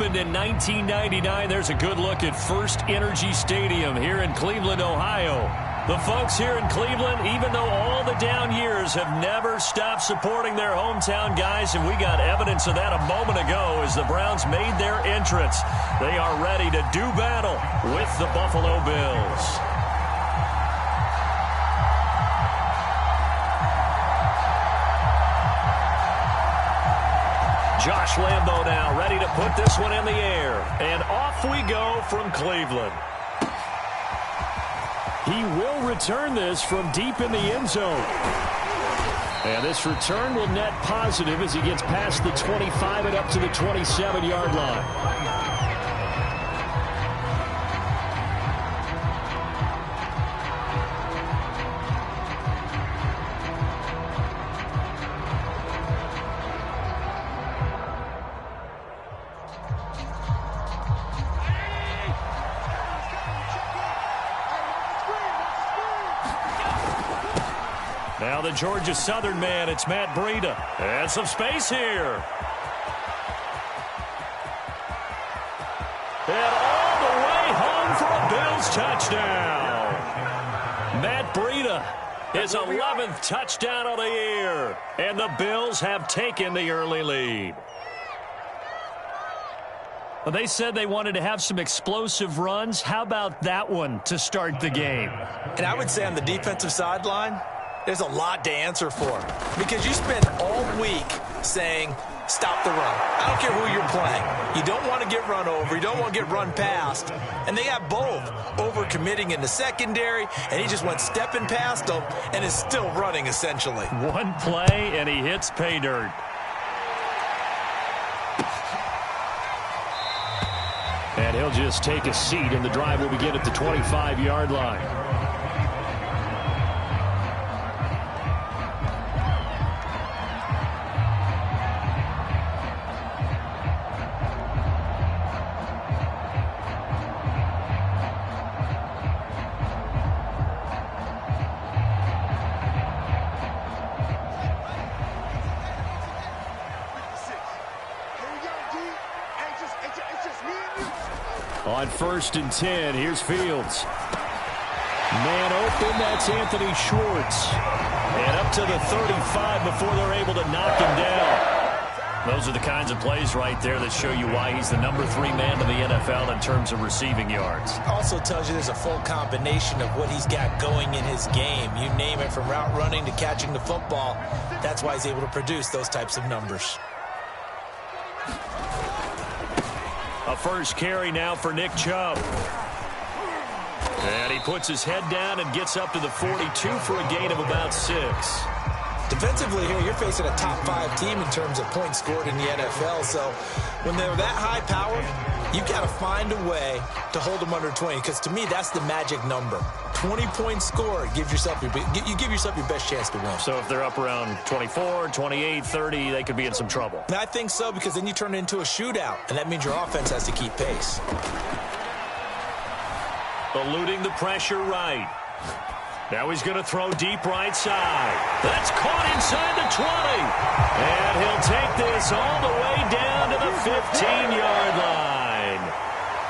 opened in 1999. There's a good look at First Energy Stadium here in Cleveland, Ohio. The folks here in Cleveland, even though all the down years, have never stopped supporting their hometown guys, and we got evidence of that a moment ago as the Browns made their entrance. They are ready to do battle with the Buffalo Bills. Josh Lambo now ready to put this one in the air. And off we go from Cleveland. He will return this from deep in the end zone. And this return will net positive as he gets past the 25 and up to the 27-yard line. Now the Georgia Southern man, it's Matt Breida. And some space here. And all the way home for a Bills touchdown. Matt Breida, his 11th touchdown of the year. And the Bills have taken the early lead. Well, they said they wanted to have some explosive runs. How about that one to start the game? And I would say on the defensive sideline, there's a lot to answer for because you spend all week saying, stop the run. I don't care who you're playing. You don't want to get run over. You don't want to get run past. And they got both overcommitting in the secondary, and he just went stepping past them and is still running, essentially. One play, and he hits pay dirt. And he'll just take a seat, and the drive will begin at the 25-yard line. On 1st and 10, here's Fields. Man open, that's Anthony Schwartz. And up to the 35 before they're able to knock him down. Those are the kinds of plays right there that show you why he's the number 3 man in the NFL in terms of receiving yards. Also tells you there's a full combination of what he's got going in his game. You name it, from route running to catching the football. That's why he's able to produce those types of numbers. A first carry now for Nick Chubb. And he puts his head down and gets up to the 42 for a gain of about 6. Defensively here, you're facing a top 5 team in terms of points scored in the NFL. So when they're that high power, you've got to find a way to hold them under 20. Because to me, that's the magic number. 20 points scored, you give yourself your best chance to win. So if they're up around 24, 28, 30, they could be in some trouble. And I think so, because then you turn it into a shootout, and that means your offense has to keep pace. Eluding the pressure right. Now he's going to throw deep right side. That's caught inside the 20. And he'll take this all the way down to the 15-yard line.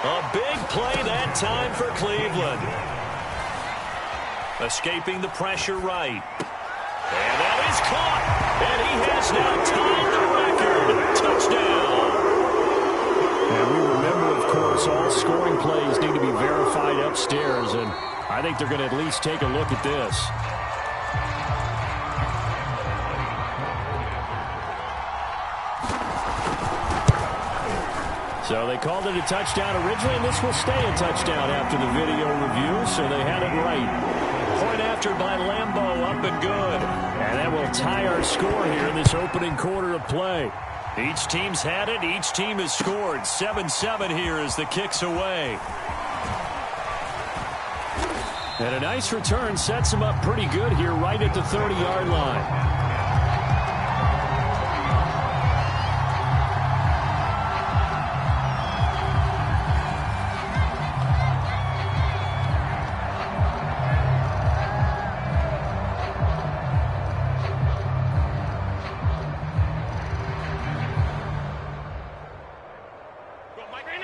A big play that time for Cleveland. Escaping the pressure right. And that is caught. And he has now tied the record. Touchdown. And we remember, of course, all scoring plays need to be verified upstairs. And I think they're going to at least take a look at this. So they called it a touchdown originally, and this will stay a touchdown after the video review, so they had it right. Point after by Lambo, up and good. And that will tie our score here in this opening quarter of play. Each team's had it. Each team has scored. 7-7 here as the kick's away. And a nice return sets him up pretty good here right at the 30-yard line.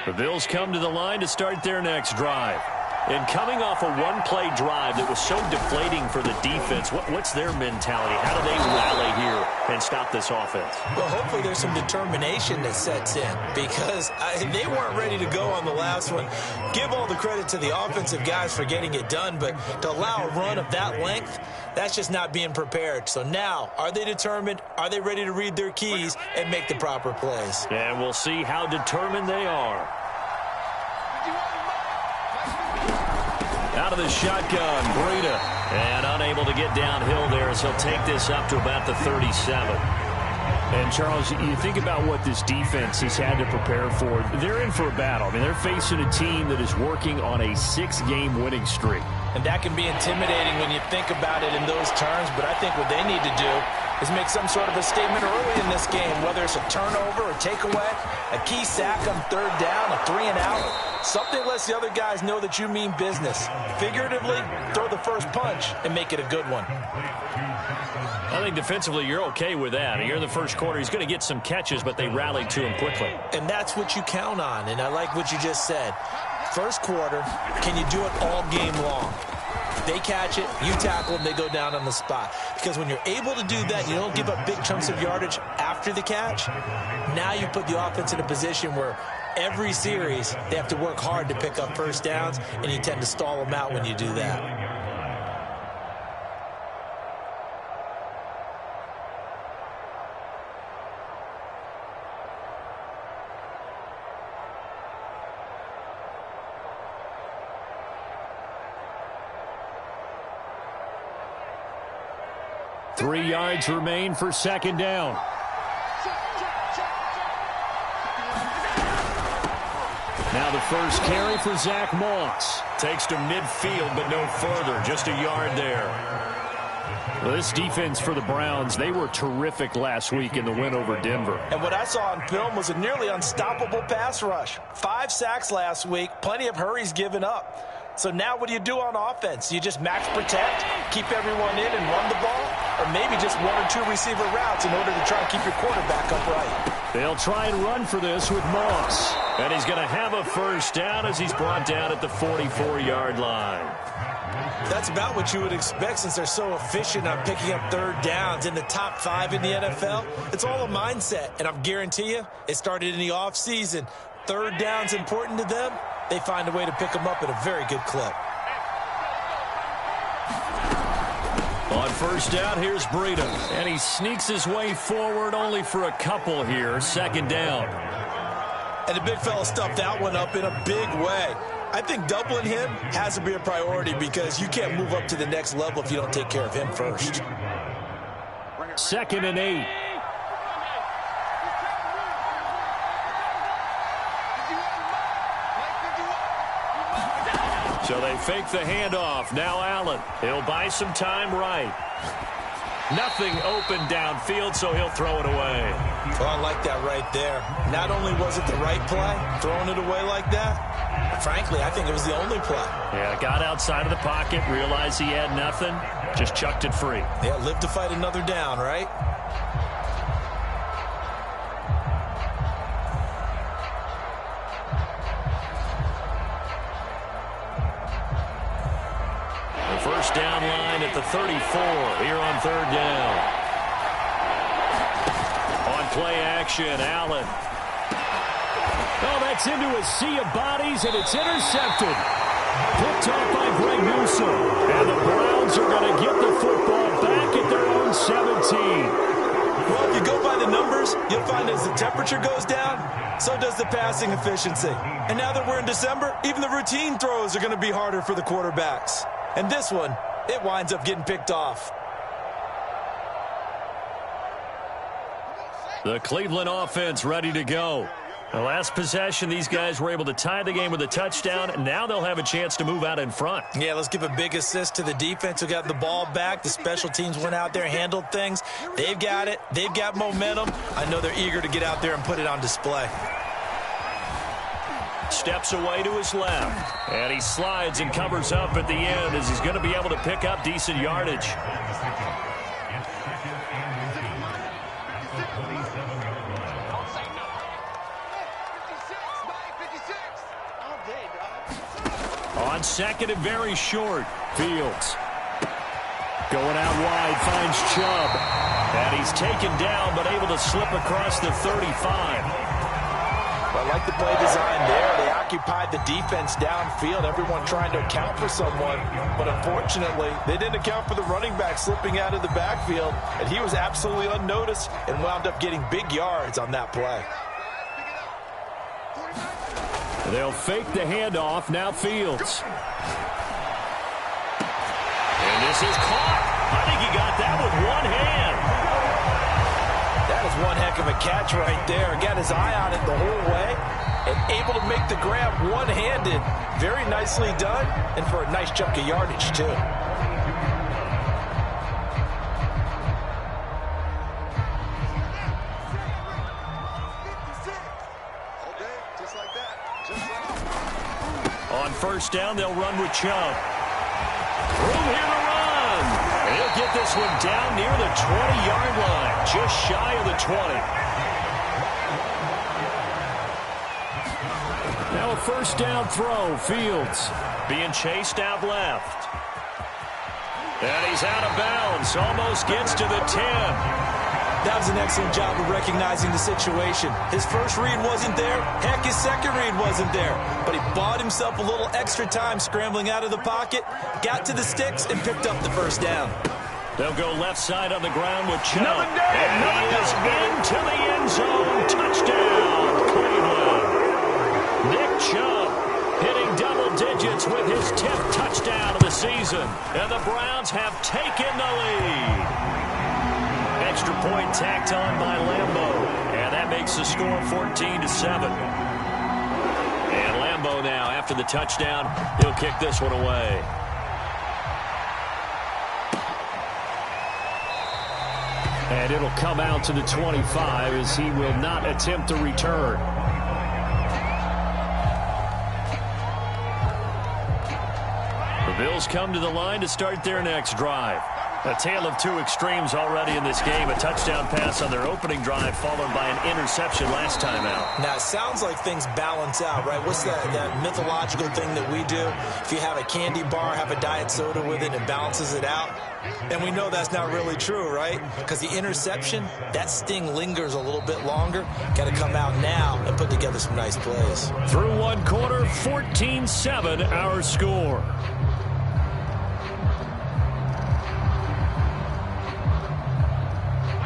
The Bills come to the line to start their next drive. And coming off a one-play drive that was so deflating for the defense, what's their mentality? How do they rally here and stop this offense? Well, hopefully there's some determination that sets in because they weren't ready to go on the last one. Give all the credit to the offensive guys for getting it done, but to allow a run of that length, that's just not being prepared. So now, are they determined? Are they ready to read their keys and make the proper plays? And we'll see how determined they are. Out of the shotgun, Breida, and unable to get downhill there as he'll take this up to about the 37. And, Charles, you think about what this defense has had to prepare for. They're in for a battle. I mean, they're facing a team that is working on a 6-game winning streak. And that can be intimidating when you think about it in those terms, but I think what they need to do is make some sort of a statement early in this game, whether it's a turnover, a takeaway, a key sack on third down, a 3-and-out. Something lets the other guys know that you mean business. Figuratively, throw the first punch and make it a good one. I think defensively you're okay with that. Here in the first quarter, he's going to get some catches, but they rallied to him quickly. And that's what you count on, and I like what you just said. First quarter, can you do it all game long? They catch it, you tackle them, they go down on the spot. Because when you're able to do that, you don't give up big chunks of yardage after the catch. Now you put the offense in a position where every series they have to work hard to pick up first downs, and you tend to stall them out when you do that. Three yards remain for second down. Now the first carry for Zach Moss. Takes to midfield, but no further. Just a yard there. Well, this defense for the Browns, they were terrific last week in the win over Denver. And what I saw on film was a nearly unstoppable pass rush. 5 sacks last week, plenty of hurries given up. So now what do you do on offense? You just max protect, keep everyone in and run the ball, or maybe just 1 or 2 receiver routes in order to try and keep your quarterback upright. They'll try and run for this with Moss. And he's going to have a first down as he's brought down at the 44-yard line. That's about what you would expect since they're so efficient on picking up third downs in the top 5 in the NFL. It's all a mindset, and I guarantee you it started in the offseason. Third down's important to them. They find a way to pick them up at a very good clip. On first down, here's Breida. And he sneaks his way forward only for a couple here. Second down. And the big fella stuffed that one up in a big way. I think doubling him has to be a priority because you can't move up to the next level if you don't take care of him first. 2nd and 8. So they fake the handoff. Now Allen. He'll buy some time right. Nothing open downfield, so he'll throw it away. Well, I like that right there. Not only was it the right play, throwing it away like that, but frankly, I think it was the only play. Yeah, got outside of the pocket, realized he had nothing, just chucked it free. Yeah, live to fight another down, right? First down line at the 34 here on third down. On play action, Allen. Oh, that's into a sea of bodies, and it's intercepted. Picked off by Greg Newsom. And the Browns are going to get the football back at their own 17. Well, if you go by the numbers, you'll find as the temperature goes down, so does the passing efficiency. And now that we're in December, even the routine throws are going to be harder for the quarterbacks. And this one, it winds up getting picked off. The Cleveland offense ready to go. The last possession, these guys were able to tie the game with a touchdown, and now they'll have a chance to move out in front. Yeah, let's give a big assist to the defense who got the ball back. The special teams went out there, handled things. They've got it. They've got momentum. I know they're eager to get out there and put it on display. Steps away to his left, and he slides and covers up at the end as he's going to be able to pick up decent yardage. On second and very short, Fields. Going out wide, finds Chubb. And he's taken down, but able to slip across the 35. I like the play design there. They occupied the defense downfield, everyone trying to account for someone. But unfortunately, they didn't account for the running back slipping out of the backfield, and he was absolutely unnoticed and wound up getting big yards on that play. They'll fake the handoff, now Fields. And this is caught. I think he got that with one hand. That is one heck of a catch right there. Got his eye on it the whole way and able to make the grab one-handed. Very nicely done, and for a nice chunk of yardage, too. On first down, they'll run with Chubb. Room here to run. And he'll get this one down near the 20-yard line, just shy of the 20. Now a first down throw, Fields being chased out left. And he's out of bounds, almost gets to the 10. That was an excellent job of recognizing the situation. His first read wasn't there. Heck, his second read wasn't there. But he bought himself a little extra time scrambling out of the pocket, got to the sticks, and picked up the first down. They'll go left side on the ground with Chubb. And he is into the end zone. Touchdown, Cleveland. Nick Chubb hitting double digits with his 10th touchdown of the season. And the Browns have taken the lead. Extra point tacked on by Lambeau. And that makes the score 14-7. And Lambeau now, after the touchdown, he'll kick this one away. And it'll come out to the 25 as he will not attempt to return. The Bills come to the line to start their next drive. A tale of two extremes already in this game. A touchdown pass on their opening drive followed by an interception last time out. Now, it sounds like things balance out, right? What's that mythological thing that we do? If you have a candy bar, have a diet soda with it, it balances it out. And we know that's not really true, right? Because the interception, that sting lingers a little bit longer. Got to come out now and put together some nice plays. Through one quarter, 14-7 our score.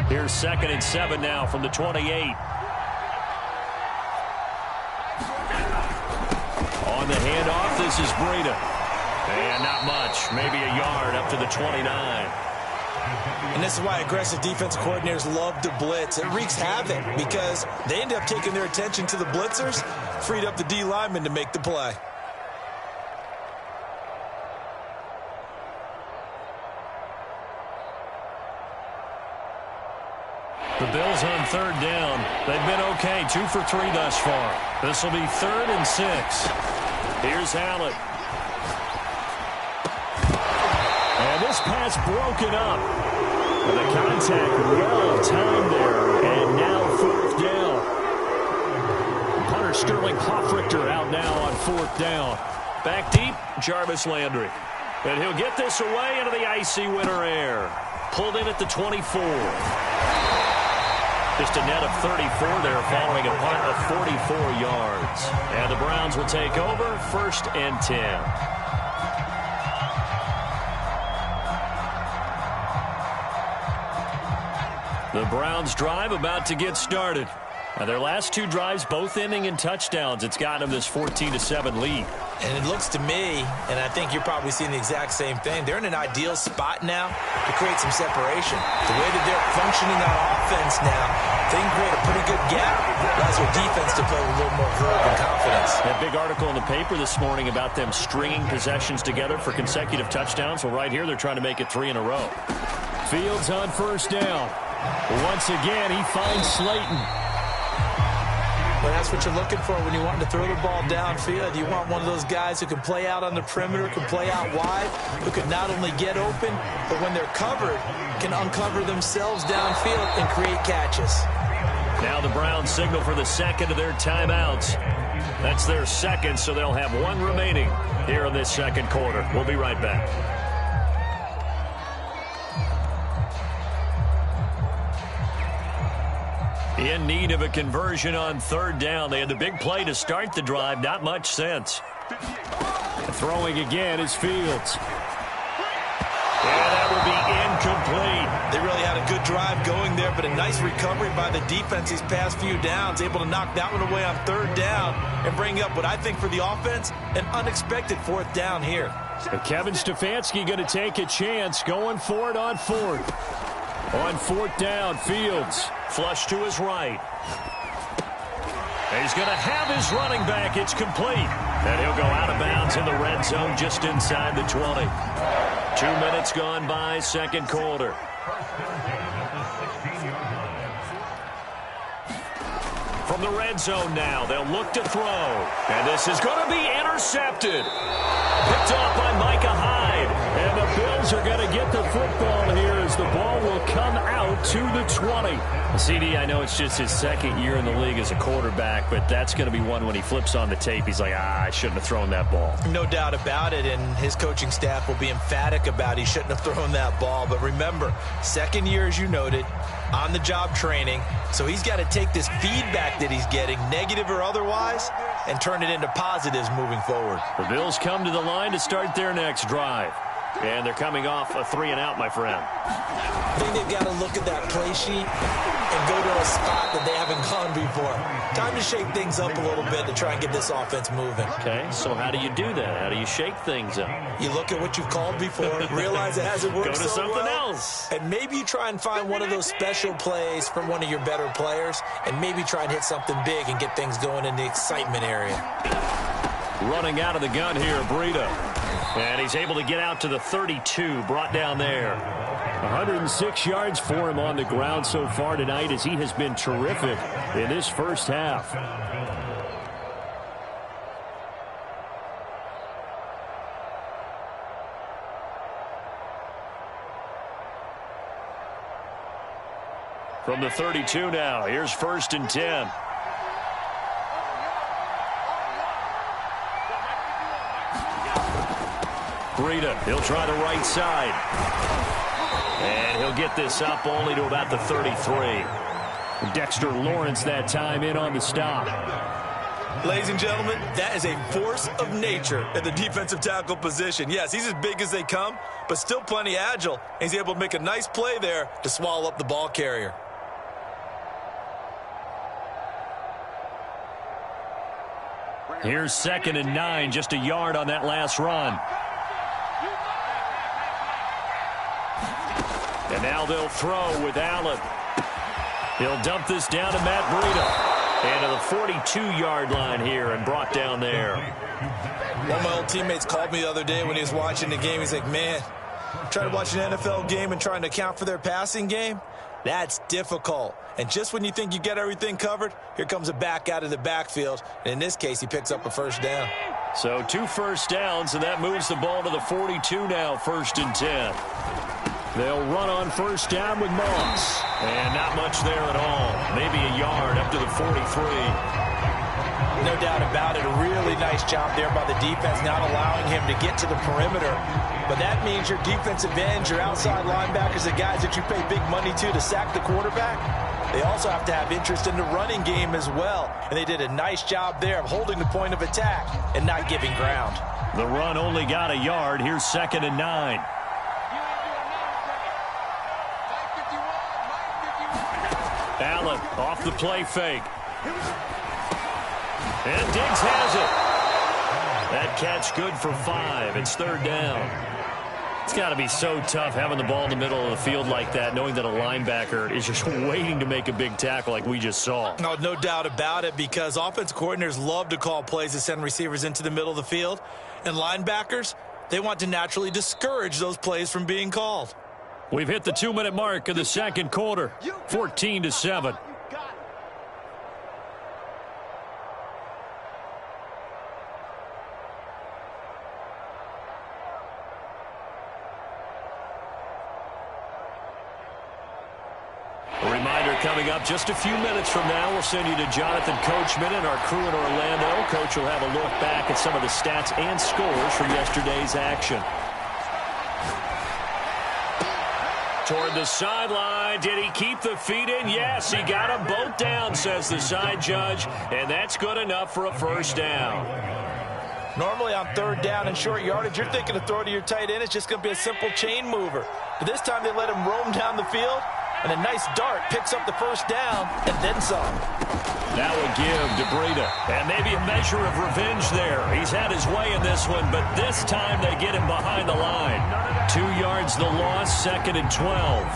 Here's 2nd and 7 now from the 28. On the handoff, this is Breida. And not much, maybe a yard up to the 29. And this is why aggressive defensive coordinators love to blitz. It wreaks havoc because they end up taking their attention to the blitzers, freed up the D lineman to make the play. The Bills on third down. They've been okay, 2 for 3 thus far. This will be 3rd and 6. Here's Allen. And this pass broken up. And the contact well timed there. And now 4th down. Punter Sterling Hoffrichter out now on 4th down. Back deep, Jarvis Landry. And he'll get this away into the icy winter air. Pulled in at the 24. Just a net of 34 there following a punt of 44 yards. And the Browns will take over 1st and 10. The Browns drive about to get started. Now their last 2 drives both ending in touchdowns. It's gotten them this 14-7 lead. And it looks to me, and I think you're probably seeing the exact same thing, they're in an ideal spot now to create some separation. The way that they're functioning on offense now, they can create a pretty good gap. Allows their defense to play with a little more verve and confidence. That big article in the paper this morning about them stringing possessions together for consecutive touchdowns. Well, right here they're trying to make it 3 in a row. Fields on first down. Once again, he finds Slayton. But that's what you're looking for when you want to throw the ball downfield. You want one of those guys who can play out on the perimeter, can play out wide, who can not only get open, but when they're covered, can uncover themselves downfield and create catches. Now the Browns signal for the second of their timeouts. That's their second, so they'll have one remaining here in this second quarter. We'll be right back. In need of a conversion on third down. They had the big play to start the drive. Not much sense. Throwing again is Fields. And that will be incomplete. They really had a good drive going there, but a nice recovery by the defense these past few downs, able to knock that one away on third down and bring up what I think for the offense, an unexpected fourth down here. And Kevin Stefanski going to take a chance, going for it on fourth. On fourth down, Fields. Flush to his right. And he's going to have his running back. It's complete. And he'll go out of bounds in the red zone just inside the 20. 2 minutes gone by, second quarter. From the red zone now, they'll look to throw. And this is going to be intercepted. Picked off by Micah Hyde. And the Bills are going to get the football here as the ball will come out to the 20. CD, I know it's just his second year in the league as a quarterback, but that's going to be one when he flips on the tape. He's like, I shouldn't have thrown that ball. No doubt about it, and his coaching staff will be emphatic about he shouldn't have thrown that ball. But remember, second year, as you noted, on-the-job training, so he's got to take this feedback that he's getting, negative or otherwise, and turn it into positives moving forward. The Bills come to the line to start their next drive. And they're coming off a 3-and-out, my friend. I think they've got to look at that play sheet and go to a spot that they haven't gone before. Time to shake things up a little bit to try and get this offense moving. Okay, so how do you do that? How do you shake things up? You look at what you've called before, realize it hasn't worked Go to so something well, else. and maybe you try and find one of those special plays from one of your better players, and maybe try and hit something big and get things going in the excitement area. Running out of the gun here, Breida. And he's able to get out to the 32, brought down there. 106 yards for him on the ground so far tonight as he has been terrific in this first half. From the 32 now, here's 1st and 10. Breida, he'll try the right side. And he'll get this up only to about the 33. Dexter Lawrence that time in on the stop. Ladies and gentlemen, that is a force of nature at the defensive tackle position. Yes, he's as big as they come, but still plenty agile. He's able to make a nice play there to swallow up the ball carrier. Here's 2nd and 9, just a yard on that last run. And now they'll throw with Allen. He'll dump this down to Matt Breida. And to the 42-yard line here and brought down there. One of my old teammates called me the other day when he was watching the game. He's like, man, trying to watch an NFL game and trying to account for their passing game, that's difficult. And just when you think you get everything covered, here comes a back out of the backfield. And in this case, he picks up a first down. So 2 first downs, and that moves the ball to the 42 now, 1st and 10. They'll run on first down with Moss. And not much there at all. Maybe a yard up to the 43. No doubt about it. A really nice job there by the defense, not allowing him to get to the perimeter. But that means your defensive ends, your outside linebackers, the guys that you pay big money to sack the quarterback, they also have to have interest in the running game as well. And they did a nice job there of holding the point of attack and not giving ground. The run only got a yard. Here's 2nd and 9. Allen off the play fake. And Diggs has it. That catch good for 5. It's 3rd down. It's got to be so tough having the ball in the middle of the field like that, knowing that a linebacker is just waiting to make a big tackle like we just saw. No doubt about it, because offense coordinators love to call plays to send receivers into the middle of the field. And linebackers, they want to naturally discourage those plays from being called. We've hit the 2-minute mark of the second quarter, 14-7. A reminder coming up just a few minutes from now. We'll send you to Jonathan Coachman and our crew in Orlando. Coach will have a look back at some of the stats and scores from yesterday's action. Toward the sideline. Did he keep the feet in? Yes, he got them both down, says the side judge. And that's good enough for a first down. Normally on third down and short yardage, you're thinking to throw to your tight end. It's just going to be a simple chain mover. But this time they let him roam down the field. And a nice dart picks up the first down and then some. That would give DeBreda. And maybe a measure of revenge there. He's had his way in this one, but this time they get him behind the line. 2 yards the loss, 2nd and 12.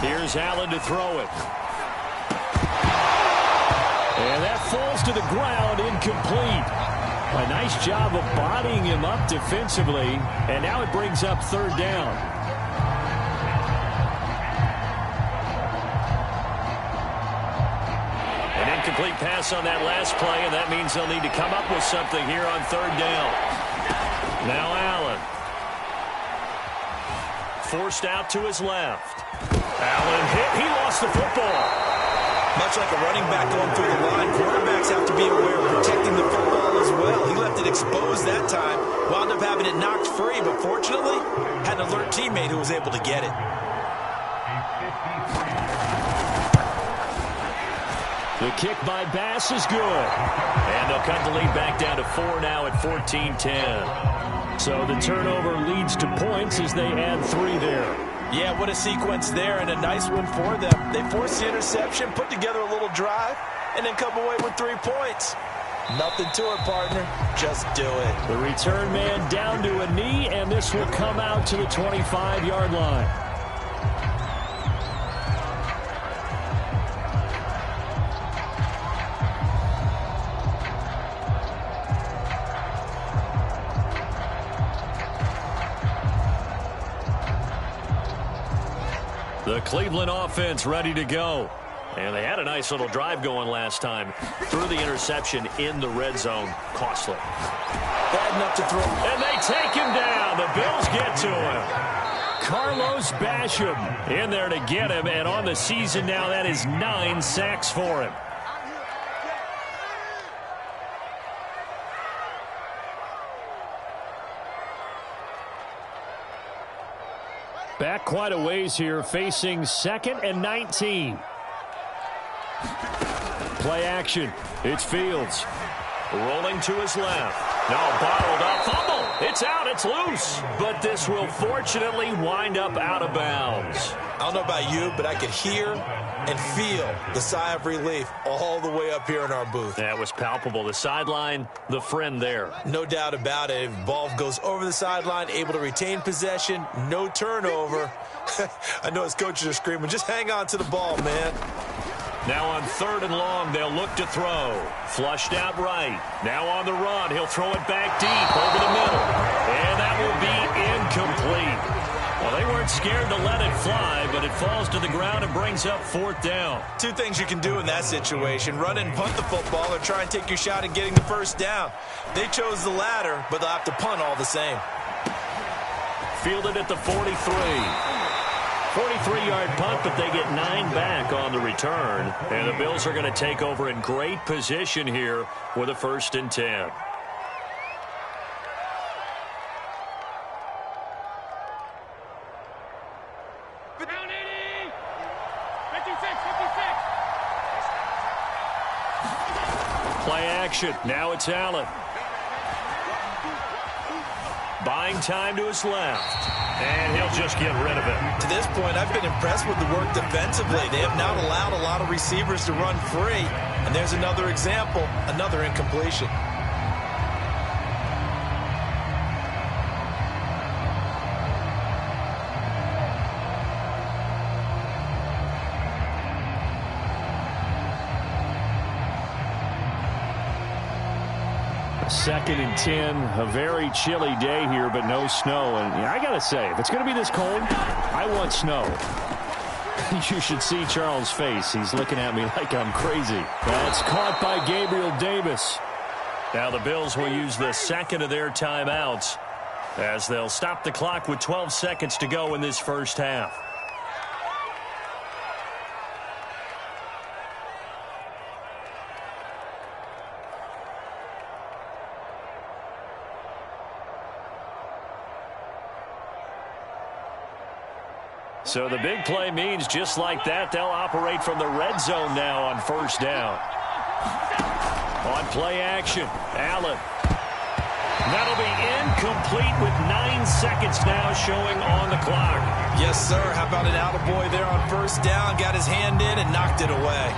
Here's Allen to throw it. And that falls to the ground, incomplete. A nice job of bodying him up defensively, and now it brings up third down. An incomplete pass on that last play, and that means they'll need to come up with something here on third down. Now Allen. Forced out to his left. Allen hit. He lost the football. Much like a running back going through the line, quarterbacks have to be aware of protecting the football as well. He left it exposed that time, wound up having it knocked free, but fortunately, had an alert teammate who was able to get it. The kick by Bass is good. And they'll cut the lead back down to 4 now at 14-10. So the turnover leads to points as they add 3 there. Yeah, what a sequence there, and a nice one for them. They forced the interception, put together a little drive, and then come away with 3 points. Nothing to it, partner. Just do it. The return man down to a knee, and this will come out to the 25-yard line. The Cleveland offense ready to go. And they had a nice little drive going last time. Threw the interception in the red zone. Costly. Bad enough to throw. And they take him down. The Bills get to him. Carlos Basham in there to get him. And on the season now, that is 9 sacks for him. Back quite a ways here, facing 2nd and 19. Play action. It's Fields. Rolling to his left. Now bottled up. Fumble. It's out. It's loose. But this will fortunately wind up out of bounds. I don't know about you, but I could hear and feel the sigh of relief all the way up here in our booth. That was palpable. The sideline, the friend there. No doubt about it. If the ball goes over the sideline, able to retain possession, no turnover. I know his coaches are screaming, just hang on to the ball, man. Now on 3rd and long, they'll look to throw. Flushed out right. Now on the run, he'll throw it back deep over the middle. And that will be incomplete. Well, they weren't scared to let it fly, but it falls to the ground and brings up 4th down. 2 things you can do in that situation. Run and punt the football or try and take your shot at getting the first down. They chose the latter, but they'll have to punt all the same. Fielded at the 43. 43-yard punt, but they get 9 back on the return. And the Bills are going to take over in great position here with a 1st and 10. Play action. Now it's Allen. Buying time to his left. And he'll just get rid of it. To this point, I've been impressed with the work defensively. They have not allowed a lot of receivers to run free. And there's another example, another incompletion. 2nd and 10. A very chilly day here, but no snow. And I got to say, if it's going to be this cold, I want snow. You should see Charles' face. He's looking at me like I'm crazy. That's caught by Gabriel Davis. Now the Bills will use the second of their timeouts as they'll stop the clock with 12 seconds to go in this first half. So the big play means just like that, they'll operate from the red zone now on first down. On play action, Allen. That'll be incomplete with 9 seconds now showing on the clock. Yes, sir. How about an attaboy there on first down? Got his hand in and knocked it away.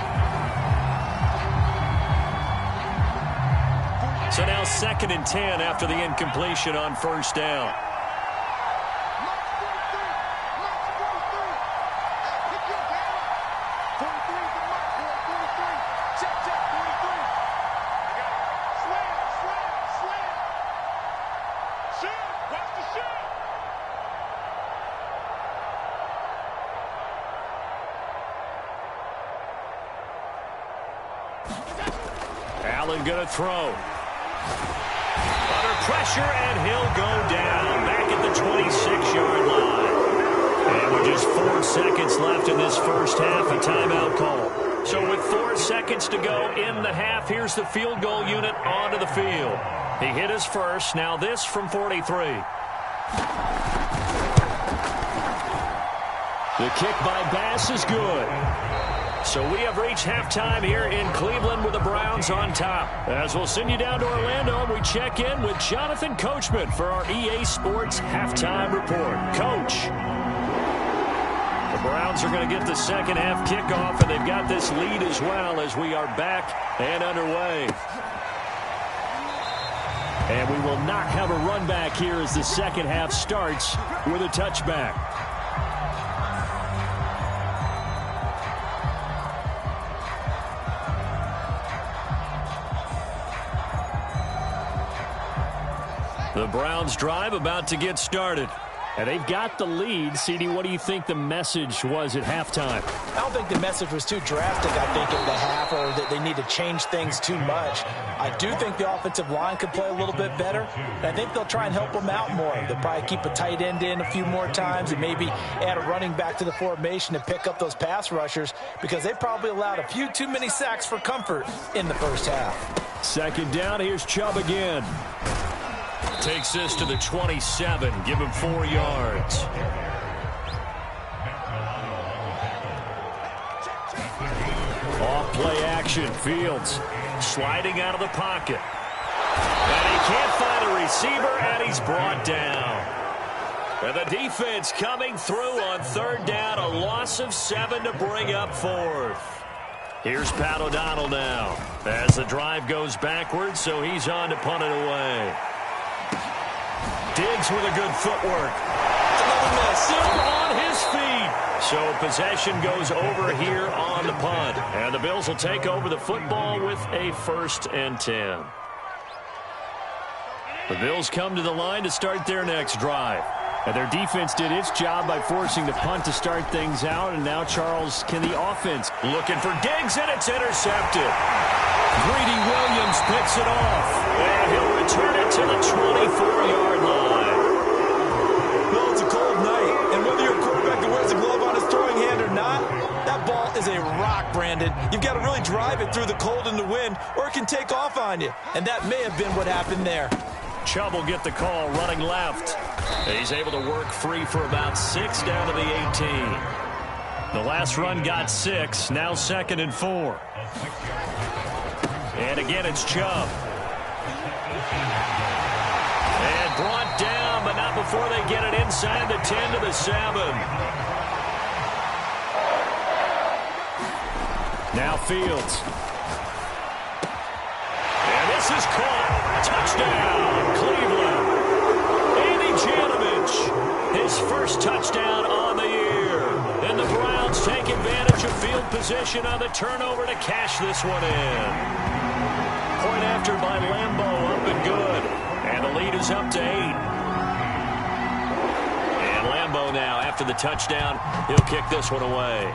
So now 2nd and 10 after the incompletion on first down. Allen going to throw. Under pressure, and he'll go down back at the 26-yard line. And with just 4 seconds left in this first half, a timeout call. So with 4 seconds to go in the half, here's the field goal unit onto the field. He hit his first. Now this from 43. The kick by Bass is good. So we have reached halftime here in Cleveland with the Browns on top. As we'll send you down to Orlando, and we check in with Jonathan Coachman for our EA Sports Halftime Report. Coach, the Browns are going to get the second half kickoff, and they've got this lead as well as we are back and underway. And we will not have a run back here as the second half starts with a touchback. The Browns drive about to get started. And they've got the lead. CD, what do you think the message was at halftime? I don't think the message was too drastic, I think, at the half, or that they need to change things too much. I do think the offensive line could play a little bit better, and I think they'll try and help them out more. They'll probably keep a tight end in a few more times and maybe add a running back to the formation and pick up those pass rushers, because they probably allowed a few too many sacks for comfort in the first half. Second down, here's Chubb again. Takes this to the 27. Give him 4 yards. Off play action. Fields sliding out of the pocket. And he can't find a receiver, and he's brought down. And the defense coming through on third down. A loss of 7 to bring up fourth. Here's Pat O'Donnell now as the drive goes backwards, so he's on to punt it away. Diggs with a good footwork. Another miss. Still on his feet. So possession goes over here on the punt. And the Bills will take over the football with a 1st and 10. The Bills come to the line to start their next drive. And their defense did its job by forcing the punt to start things out. And now, Charles, can the offense? Looking for Diggs, and it's intercepted. Greedy Williams picks it off. And he'll return it to the 24-yard line. Well, it's a cold night, and whether you're a quarterback that wears a glove on his throwing hand or not, that ball is a rock, Brandon. You've got to really drive it through the cold and the wind, or it can take off on you. And that may have been what happened there. Chubb will get the call running left. He's able to work free for about 6 down to the 18. The last run got 6, now 2nd and 4. And again, it's Chubb. And brought down, but not before they get it inside the 10 to the 7. Now Fields. And this is caught. Touchdown, Cleveland. Andy Janovich, his first touchdown on the year. And the Browns take advantage of field position on the turnover to cash this one in. Point after after by Lambeau, up and good. And the lead is up to 8. And Lambeau now, after the touchdown, he'll kick this one away.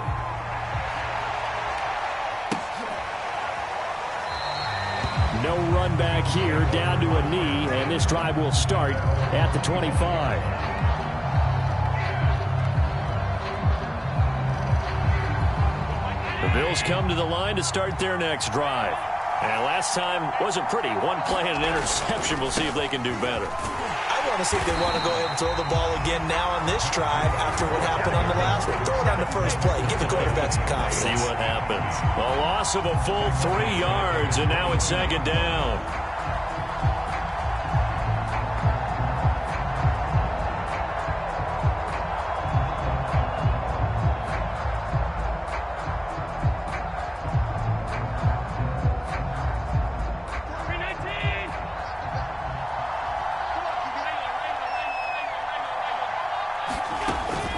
No run back here, down to a knee, and this drive will start at the 25. The Bills come to the line to start their next drive. And last time wasn't pretty. One play and an interception. We'll see if they can do better. I want to see if they want to go ahead and throw the ball again now on this drive after what happened on the last one. Throw it on the first play. Give the quarterback some confidence. See what happens. A loss of a full 3 yards, and now it's second down.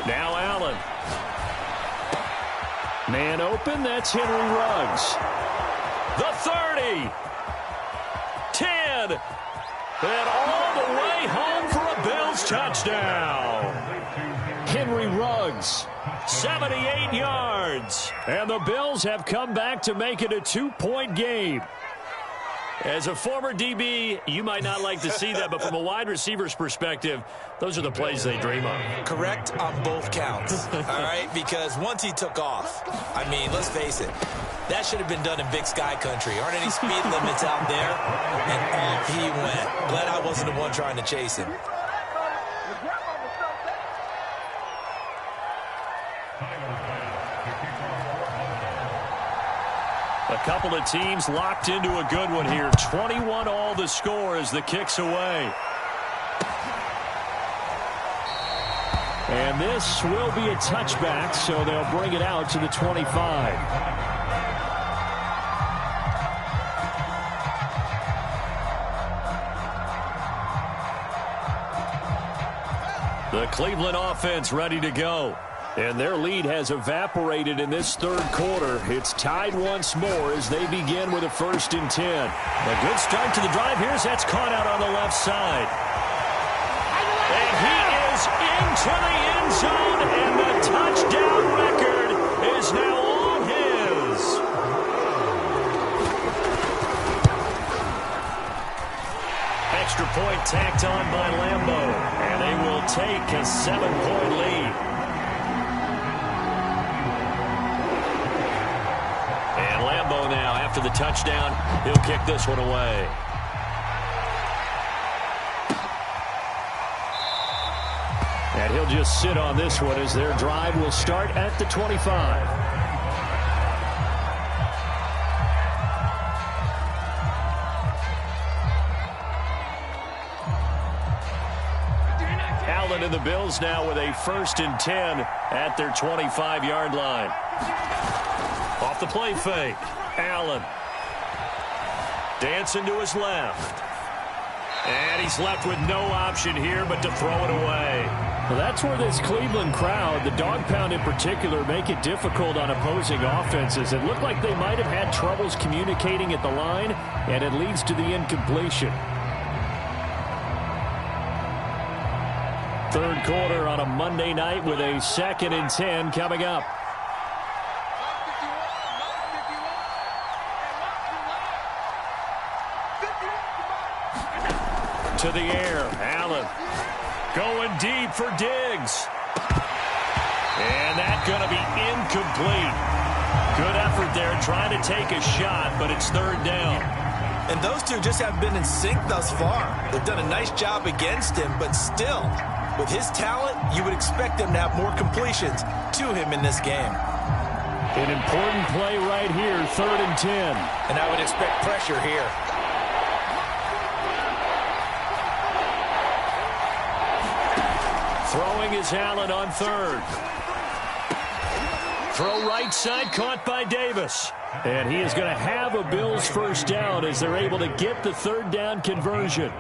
Now Allen. Man open, that's Henry Ruggs. The 30. 10. And all the way home for a Bills touchdown. Henry Ruggs. 78 yards. And the Bills have come back to make it a 2-point game. As a former DB, you might not like to see that, but from a wide receiver's perspective, those are the plays they dream of. Correct on both counts, all right? Because once he took off, I mean, let's face it, that should have been done in Big Sky country. Aren't any speed limits out there? And off he went. Glad I wasn't the one trying to chase him. A couple of teams locked into a good one here. 21 all the score as the kick's away. And this will be a touchback, so they'll bring it out to the 25. The Cleveland offense ready to go. And their lead has evaporated in this third quarter. It's tied once more as they begin with a 1st and 10. A good start to the drive here as that's caught out on the left side. And he is into the end zone, and the touchdown record is now all his. Extra point tacked on by Lambeau, and they will take a 7-point lead. Now, after the touchdown, he'll kick this one away. And he'll just sit on this one as their drive will start at the 25. Allen and the Bills now with a 1st and 10 at their 25-yard line. Off the play fake. Allen. Dancing to his left. And he's left with no option here but to throw it away. Well, that's where this Cleveland crowd, the dog pound in particular, make it difficult on opposing offenses. It looked like they might have had troubles communicating at the line, and it leads to the incompletion. Third quarter on a Monday night with a 2nd and 10 coming up. To the air, Allen going deep for Diggs. And that's going to be incomplete. Good effort there trying to take a shot, but it's 3rd down. And those two just haven't been in sync thus far. They've done a nice job against him, but still, with his talent, you would expect them to have more completions to him in this game. An important play right here, 3rd and 10. And I would expect pressure here. Throwing is Allen on 3rd. Throw right side, caught by Davis. And he is going to have a Bills 1st down as they're able to get the 3rd down conversion.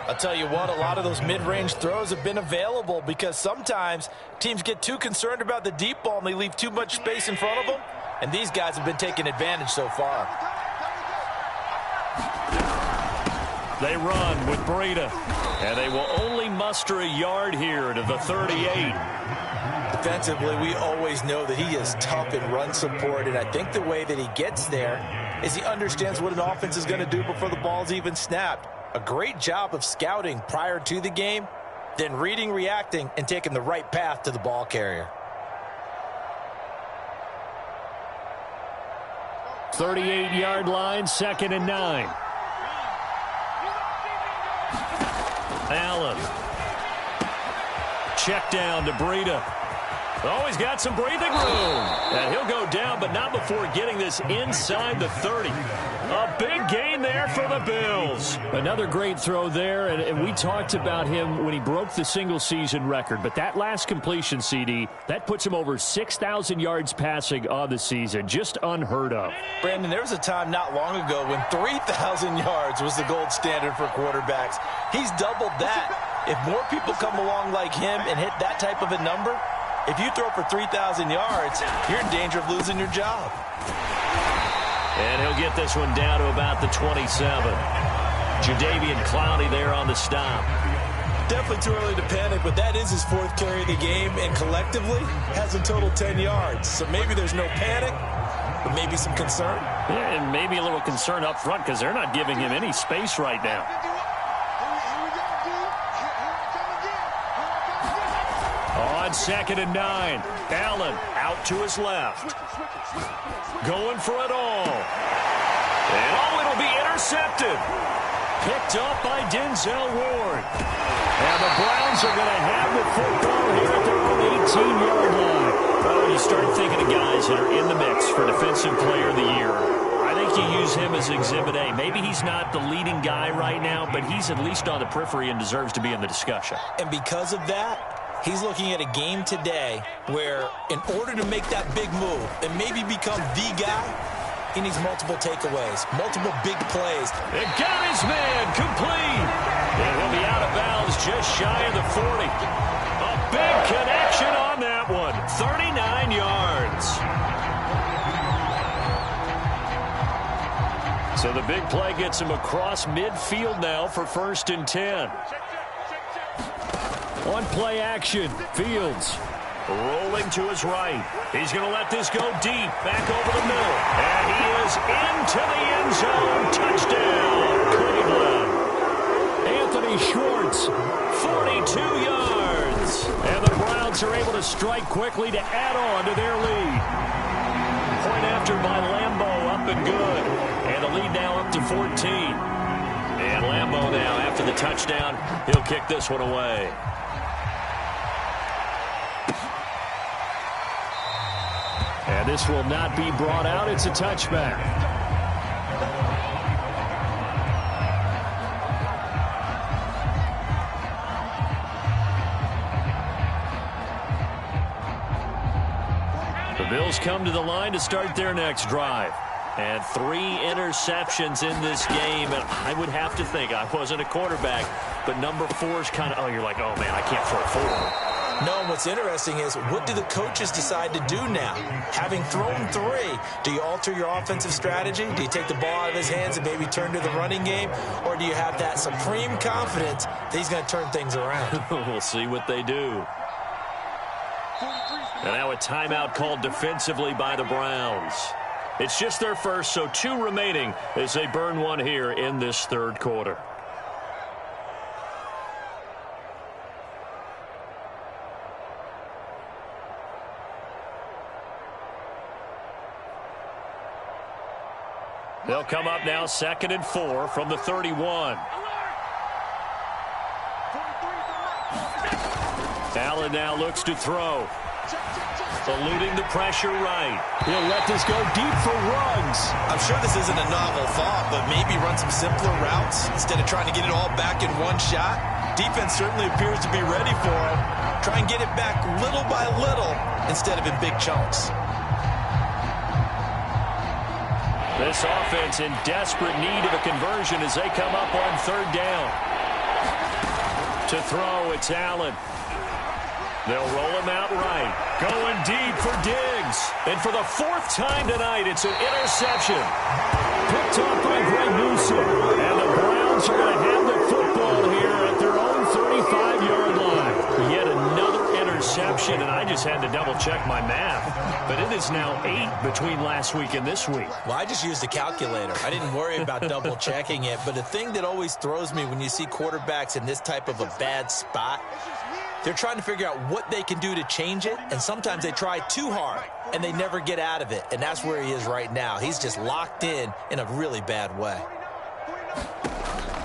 I'll tell you what, a lot of those mid-range throws have been available because sometimes teams get too concerned about the deep ball and they leave too much space in front of them. And these guys have been taking advantage so far. They run with Breida. And they will only muster a yard here to the 38. Defensively, we always know that he is tough in run support, and I think the way that he gets there is he understands what an offense is going to do before the ball's even snapped. A great job of scouting prior to the game, then reading, reacting, and taking the right path to the ball carrier. 38-yard line, 2nd and 9. Allen. Check down to Breida. Oh, he's got some breathing room. And he'll go down, but not before getting this inside the 30. A big gain there for the Bills. Another great throw there, and we talked about him when he broke the single-season record. But that last completion, CD, that puts him over 6,000 yards passing on the season. Just unheard of. Brandon, there was a time not long ago when 3,000 yards was the gold standard for quarterbacks. He's doubled that. If more people come along like him and hit that type of a number, if you throw for 3,000 yards, you're in danger of losing your job. And he'll get this one down to about the 27. Jadeveon Clowney there on the stop. Definitely too early to panic, but that is his 4th carry of the game, and collectively has a total 10 yards. So maybe there's no panic, but maybe some concern. Yeah, and maybe a little concern up front because they're not giving him any space right now. On 2nd and 9, Allen out to his left. Going for it all. And it'll be intercepted. Picked up by Denzel Ward. And the Browns are going to have the football here at their own 18-yard line. Well, when you start thinking of guys that are in the mix for Defensive Player of the Year, I think you use him as Exhibit A. Maybe he's not the leading guy right now, but he's at least on the periphery and deserves to be in the discussion. And because of that, he's looking at a game today where in order to make that big move and maybe become the guy, he needs multiple takeaways, multiple big plays. It got his man complete. And he'll be out of bounds just shy of the 40. A big connection on that one. 39 yards. So the big play gets him across midfield now for 1st and 10. On play action, Fields rolling to his right. He's going to let this go deep, back over the middle. And he is into the end zone. Touchdown, Cleveland. Anthony Schwartz, 42 yards. And the Browns are able to strike quickly to add on to their lead. Point after by Lambeau, up and good. And the lead now up to 14. And Lambeau now, after the touchdown, he'll kick this one away. And this will not be brought out. It's a touchback. The Bills come to the line to start their next drive. And 3 interceptions in this game. And I would have to think, I wasn't a quarterback, but number 4 is kind of, oh, you're like, oh, man, I can't throw 4. No, and what's interesting is, what do the coaches decide to do now? Having thrown 3, do you alter your offensive strategy? Do you take the ball out of his hands and maybe turn to the running game? Or do you have that supreme confidence that he's going to turn things around? We'll see what they do. And now a timeout called defensively by the Browns. It's just their first, so 2 remaining as they burn one here in this 3rd quarter. They'll come up now 2nd and 4 from the 31. Allen now looks to throw. Eluding the pressure right. He'll let this go deep for Ruggs. I'm sure this isn't a novel thought, but maybe run some simpler routes instead of trying to get it all back in one shot. Defense certainly appears to be ready for him. Try and get it back little by little instead of in big chunks. This offense in desperate need of a conversion as they come up on 3rd down. To throw, it's Allen. They'll roll him out right. Going deep for Diggs. And for the 4th time tonight, it's an interception. Picked off by Greg Newsome. And the Browns Bills are going to have the football here at their own 35-yard line. Yet another interception, and I just had to double-check my math. But it is now 8 between last week and this week. Well, I just used a calculator. I didn't worry about double-checking it. But the thing that always throws me when you see quarterbacks in this type of a bad spot, they're trying to figure out what they can do to change it, and sometimes they try too hard, and they never get out of it. And that's where he is right now. He's just locked in a really bad way.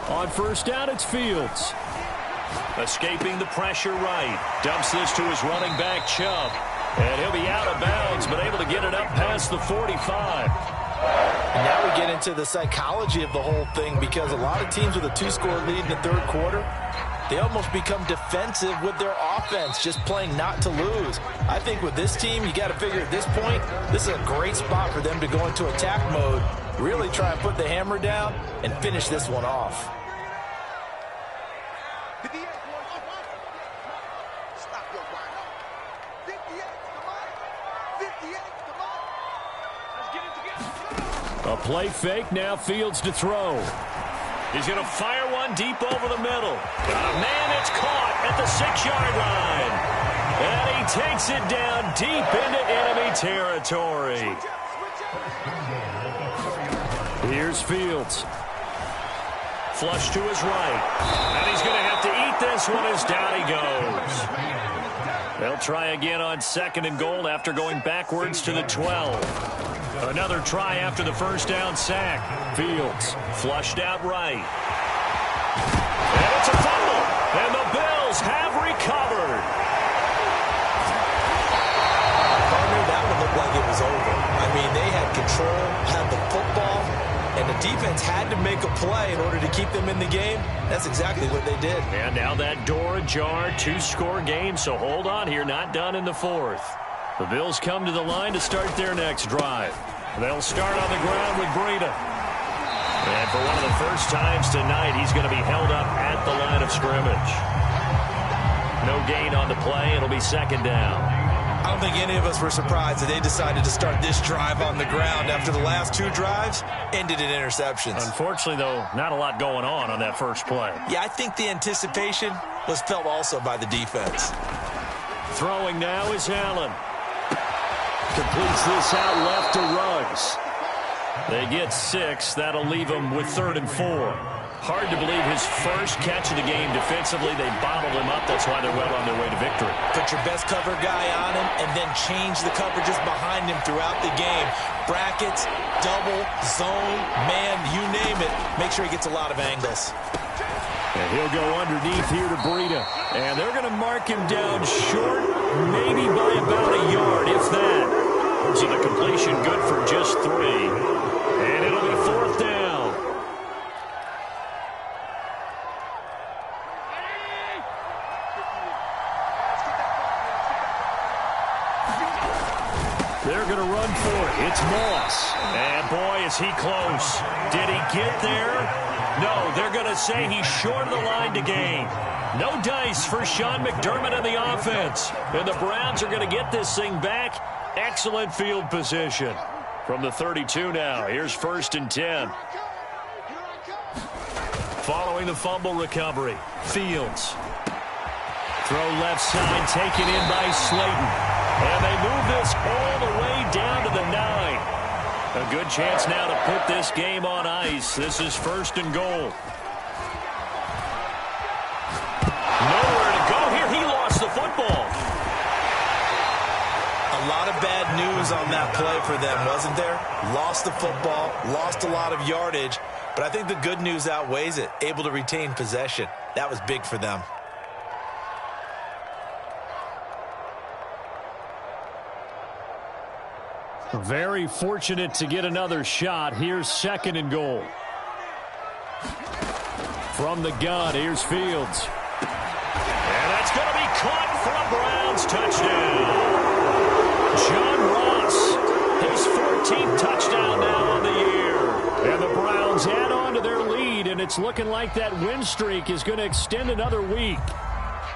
On first down, it's Fields. Escaping the pressure right. Dumps this to his running back, Chubb. And he'll be out of bounds, but able to get it up past the 45. And now we get into the psychology of the whole thing, because a lot of teams with a 2-score lead in the third quarter, they almost become defensive with their offense, just playing not to lose. I think with this team, you got to figure at this point, this is a great spot for them to go into attack mode, really try and put the hammer down and finish this one off. A play fake, now Fields to throw. He's going to fire one deep over the middle. Man, it's caught at the 6-yard line. And he takes it down deep into enemy territory. Here's Fields. Flush to his right. And he's going to have to eat this one as down he goes. They'll try again on 2nd and goal after going backwards to the 12. Another try after the first down sack. Fields flushed out right. And it's a fumble. And the Bills have recovered. Partner, that one looked like it was over. I mean, they had control, had the football, and the defense had to make a play in order to keep them in the game. That's exactly what they did. And now that door ajar, 2-score game, so hold on here, not done in the 4th. The Bills come to the line to start their next drive. They'll start on the ground with Breida. And for one of the first times tonight, he's going to be held up at the line of scrimmage. No gain on the play. It'll be 2nd down. I don't think any of us were surprised that they decided to start this drive on the ground after the last 2 drives ended in interceptions. Unfortunately, though, not a lot going on that first play. Yeah, I think the anticipation was felt also by the defense. Throwing now is Allen. Completes this out left to Ruggs. They get 6. That'll leave them with 3rd and 4. Hard to believe his first catch of the game defensively. They bottled him up. That's why they're well on their way to victory. Put your best cover guy on him and then change the coverages behind him throughout the game. Brackets, double, zone, man, you name it. Make sure he gets a lot of angles. And he'll go underneath here to Breida. And they're going to mark him down short, maybe by about a yard, if that. So the completion good for just 3. And it'll be 4th down. They're going to run for it. It's Moss. And boy, is he close. Did he get there? No, they're going to say he's short of the line to gain. No dice for Sean McDermott and the offense. And the Browns are going to get this thing back. Excellent field position. From the 32 now, here's 1st and 10. Following the fumble recovery, Fields. Throw left side, taken in by Slayton. And they move this all the way down to the 9. A good chance now to put this game on ice. This is 1st and goal. Nowhere to go here. He lost the football. A lot of bad news on that play for them, wasn't there? Lost the football, lost a lot of yardage, but I think the good news outweighs it. Able to retain possession. That was big for them. Very fortunate to get another shot. Here's 2nd and goal. From the gun, here's Fields. And that's going to be caught for a Browns touchdown. John Ross, his 14th touchdown now on the year. And the Browns add on to their lead, and it's looking like that win streak is going to extend another week.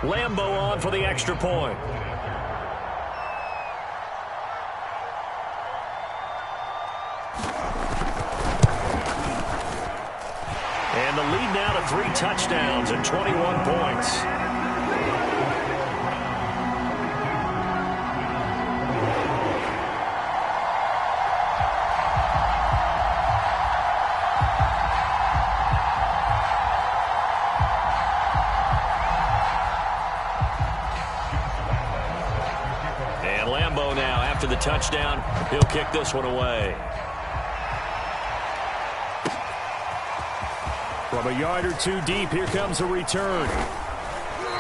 Lambeau on for the extra point. And the lead now to 3 touchdowns and 21 points. After the touchdown, he'll kick this one away. From a yard or two deep, here comes a return.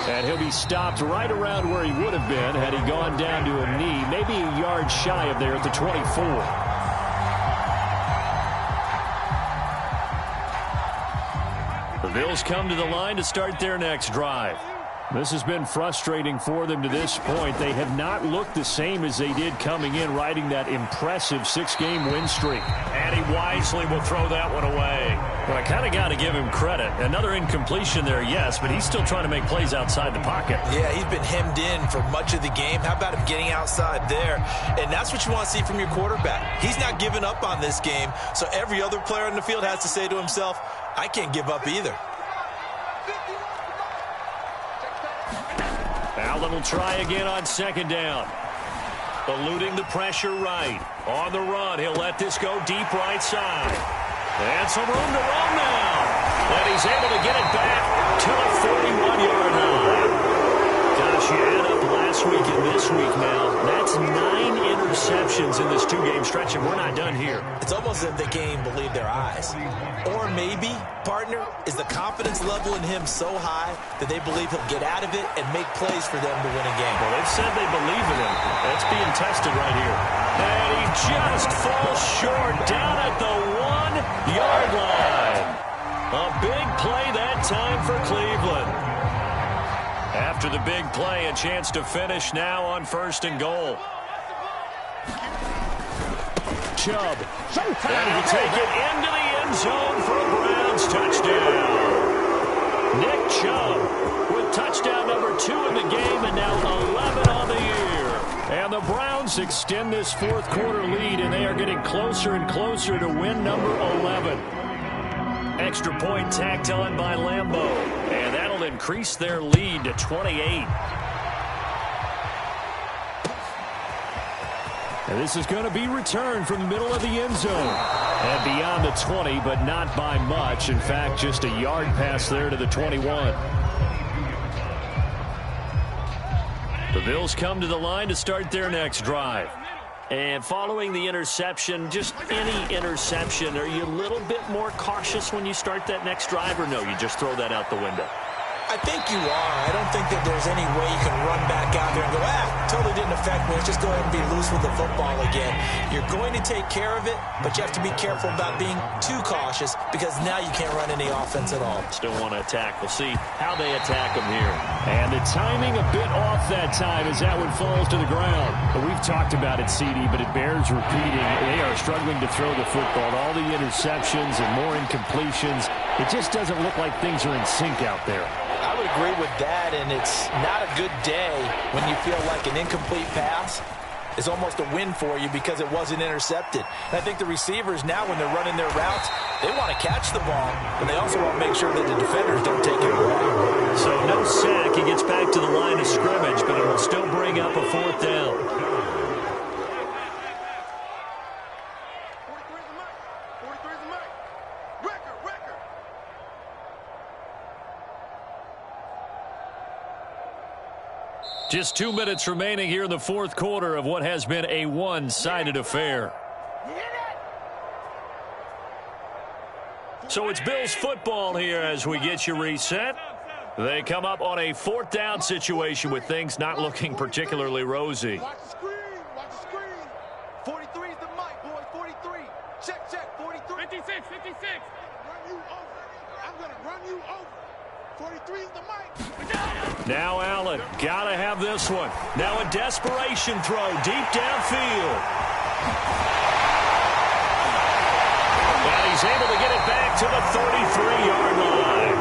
And he'll be stopped right around where he would have been had he gone down to a knee, maybe a yard shy of there at the 24. The Bills come to the line to start their next drive. This has been frustrating for them to this point. They have not looked the same as they did coming in, riding that impressive 6-game win streak. And he wisely will throw that one away. But I kind of got to give him credit. Another incompletion there, yes, but he's still trying to make plays outside the pocket. Yeah, he's been hemmed in for much of the game. How about him getting outside there? And that's what you want to see from your quarterback. He's not giving up on this game, so every other player in the field has to say to himself, I can't give up either. Allen will try again on second down. Eluding the pressure right. On the run, he'll let this go deep right side. And some room to run now. And he's able to get it back to the 41-yard line. Gosh, you add up last week and this week now. That's 9 interceptions in this 2-game stretch, and we're not done here. It's almost as if they can't even believe their eyes. Or maybe, partner, is the confidence level in him so high that they believe he'll get out of it and make plays for them to win a game. Well, they've said they believe in him. That's being tested right here. And he just falls short down at the 1-yard line. A big play that time for Cleveland. After the big play, a chance to finish now on 1st and goal. Chubb. And he'll take it into the end zone for a Browns touchdown. Nick Chubb with touchdown number 2 in the game and now 11 on the year. And the Browns extend this 4th quarter lead, and they are getting closer and closer to win number 11. Extra point tacked on by Lambeau. And that'll increase their lead to 28. And this is going to be returned from the middle of the end zone. And beyond the 20, but not by much. In fact, just a yard pass there to the 21. The Bills come to the line to start their next drive. And following the interception, just any interception, are you a little bit more cautious when you start that next drive, or no, you just throw that out the window? I think you are. I don't think that there's any way you can run back out there and go, totally didn't affect me. Let's just go ahead and be loose with the football again. You're going to take care of it, but you have to be careful about being too cautious because now you can't run any offense at all. Still want to attack. We'll see how they attack them here. And the timing a bit off that time as that one falls to the ground. But we've talked about it, CD, but it bears repeating. They are struggling to throw the football. All the interceptions and more incompletions. It just doesn't look like things are in sync out there. I would agree with that, and it's not a good day when you feel like an incomplete pass is almost a win for you because it wasn't intercepted. And I think the receivers now, when they're running their routes, they want to catch the ball, but they also want to make sure that the defenders don't take it away. So no sack. He gets back to the line of scrimmage, but it will still bring up a 4th down. Just 2 minutes remaining here in the 4th quarter of what has been a one-sided affair. So it's Bills football here as we get you reset. They come up on a 4th down situation with things not looking particularly rosy. Watch the screen. Watch the screen. 43 is the mic, boys. 43. Check. 43. 56. I'm going to run you over. 43 is the mic. Now Allen, gotta have this one. Now a desperation throw deep downfield. And he's able to get it back to the 33-yard line.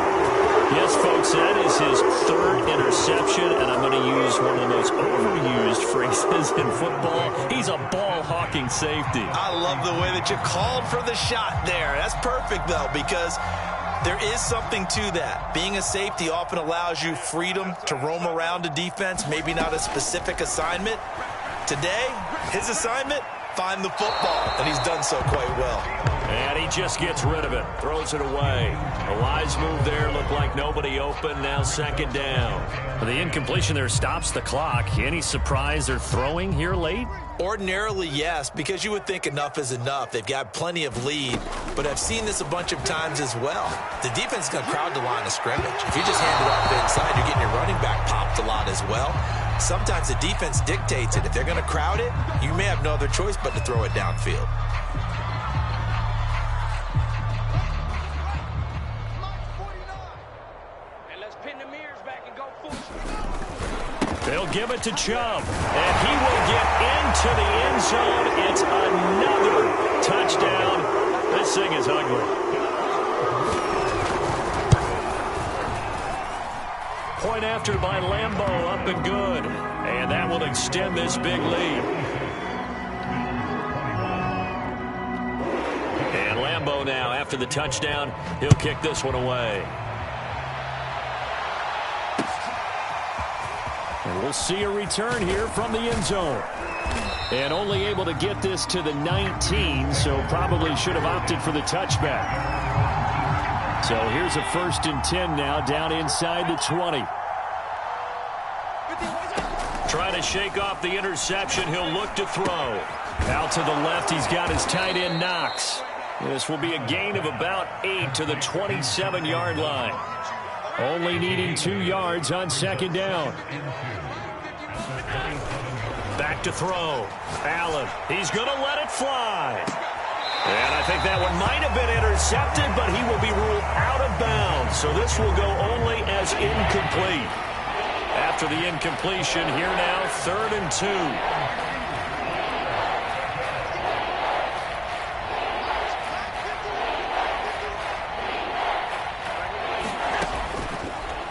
Yes, folks, that is his 3rd interception, and I'm going to use one of the most overused phrases in football. He's a ball-hawking safety. I love the way that you called for the shot there. That's perfect, though, because There is something to that. Being a safety often allows you freedom to roam around a defense, maybe not a specific assignment. Today, his assignment, find the football, and he's done so quite well. And he just gets rid of it, throws it away. A wise move there, looked like nobody open, now second down. The incompletion there stops the clock. Any surprise they're throwing here late? Ordinarily, yes, because you would think enough is enough. They've got plenty of lead, but I've seen this a bunch of times as well. The defense is going to crowd the line of scrimmage. If you just hand it off the inside, you're getting your running back popped a lot as well. Sometimes the defense dictates it. If they're going to crowd it, you may have no other choice but to throw it downfield. They'll give it to Chubb, and he will get into the end zone. It's another touchdown. This thing is ugly. Point after by Lambeau, up and good. And that will extend this big lead. And Lambeau now, after the touchdown, he'll kick this one away. And we'll see a return here from the end zone. And only able to get this to the 19, so probably should have opted for the touchback. So here's a 1st and 10 now, down inside the 20. Trying to shake off the interception. He'll look to throw. Out to the left, he's got his tight end, Knox. This will be a gain of about 8 to the 27-yard line. Only needing 2 yards on second down. Back to throw. Allen, he's going to let it fly. And I think that one might have been intercepted, but he will be ruled out of bounds. So this will go only as incomplete. After the incompletion, here now, 3rd and 2.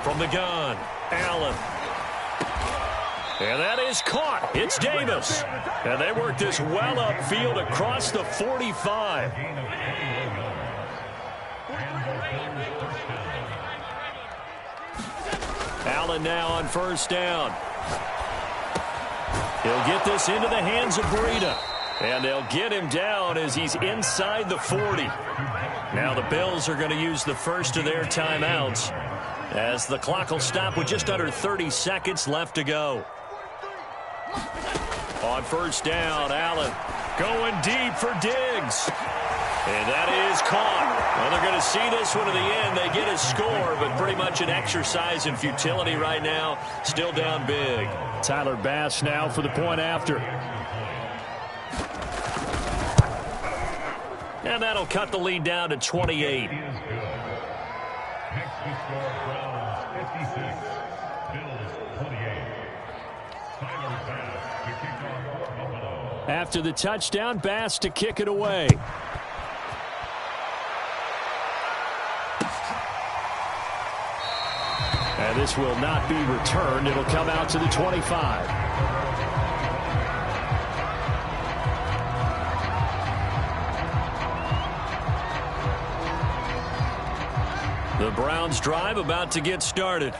From the gun, Allen. And that is caught. It's Davis. And they work this well upfield across the 45. Allen now on 1st down. He'll get this into the hands of Breida. And they'll get him down as he's inside the 40. Now the Bills are going to use the first of their timeouts, as the clock will stop with just under 30 seconds left to go. On 1st down, Allen going deep for Diggs. And that is caught. Well, they're going to see this one to the end. They get a score, but pretty much an exercise in futility right now. Still down big. Tyler Bass now for the point after. And that'll cut the lead down to 28. After the touchdown, Bass to kick it away. And this will not be returned. It'll come out to the 25. The Browns drive about to get started.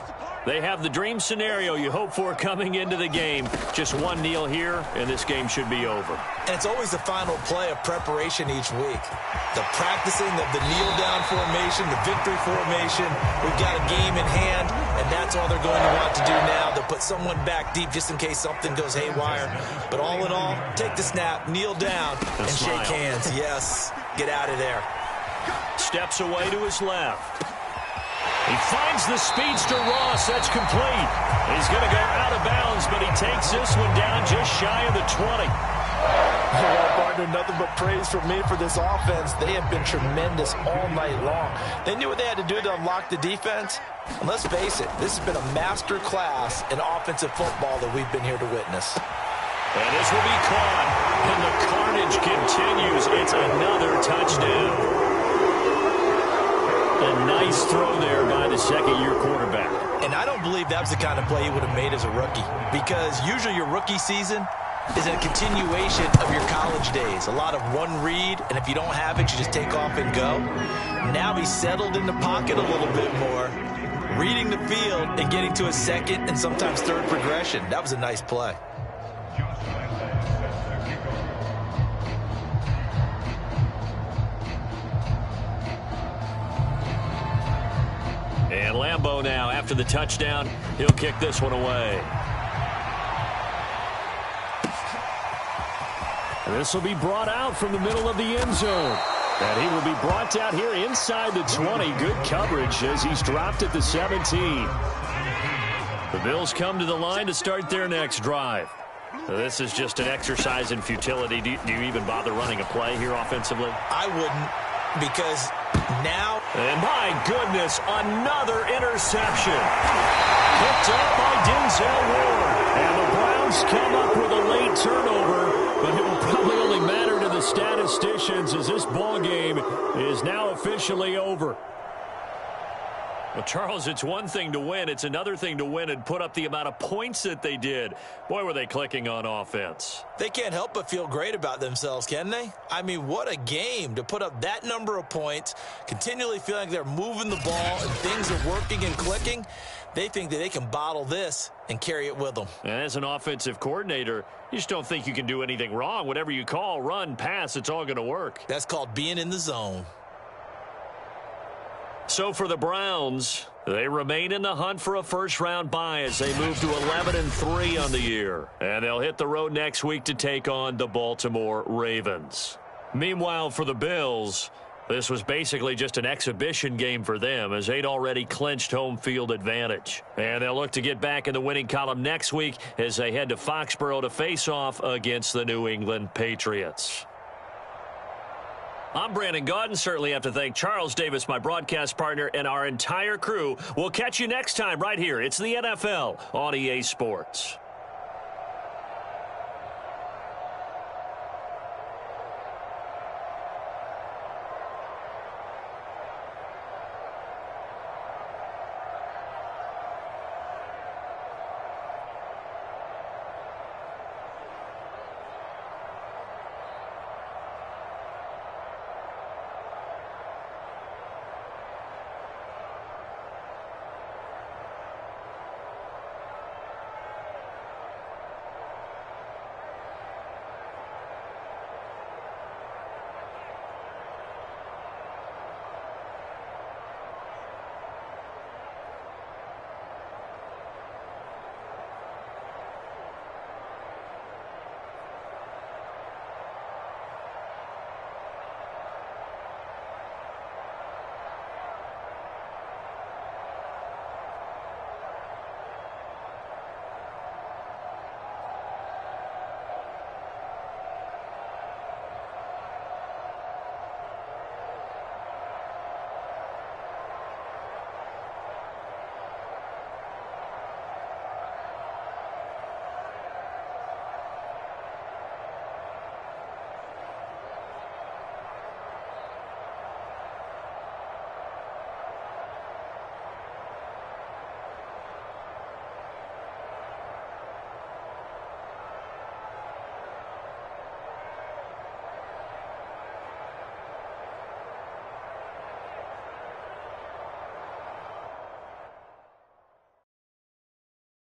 They have the dream scenario you hope for coming into the game. Just one kneel here, and this game should be over. And it's always the final play of preparation each week. The practicing of the kneel-down formation, the victory formation. We've got a game in hand, and that's all they're going to want to do now. They'll put someone back deep just in case something goes haywire. But all in all, take the snap, kneel down, and shake hands. Yes, get out of there. Steps away to his left. He finds the speedster Ross. That's complete. He's going to go out of bounds, but he takes this one down just shy of the 20. Well, partner, nothing but praise from me for this offense. They have been tremendous all night long. They knew what they had to do to unlock the defense. And let's face it, this has been a master class in offensive football that we've been here to witness. And this will be caught. And the carnage continues. It's another touchdown. A nice throw there by the second-year quarterback. And I don't believe that was the kind of play he would have made as a rookie, because usually your rookie season, is a continuation of your college days. A lot of one read, and if you don't have it, you just take off and go. Now he's settled in the pocket a little bit more, reading the field and getting to a second and sometimes third progression. That was a nice play. And Lambeau now, after the touchdown, he'll kick this one away. And this will be brought out from the middle of the end zone. And he will be brought down here inside the 20. Good coverage as he's dropped at the 17. The Bills come to the line to start their next drive. This is just an exercise in futility. Do you even bother running a play here offensively? I wouldn't, because now... And my goodness, another interception. Picked up by Denzel Ward. And the Browns come up with a late turnover, but it will probably only matter to the statisticians as this ball game is now officially over. Well, Charles, it's one thing to win. It's another thing to win and put up the amount of points that they did. Boy, were they clicking on offense. They can't help but feel great about themselves, can they? I mean, what a game to put up that number of points, continually feeling like they're moving the ball and things are working and clicking. They think that they can bottle this and carry it with them. And as an offensive coordinator, you just don't think you can do anything wrong. Whatever you call, run, pass, it's all going to work. That's called being in the zone. So for the Browns, they remain in the hunt for a first-round bye as they move to 11-3 on the year. And they'll hit the road next week to take on the Baltimore Ravens. Meanwhile, for the Bills, this was basically just an exhibition game for them as they'd already clinched home field advantage. And they'll look to get back in the winning column next week as they head to Foxborough to face off against the New England Patriots. I'm Brandon Gaudin. Certainly have to thank Charles Davis, my broadcast partner, and our entire crew. We'll catch you next time right here. It's the NFL on EA Sports.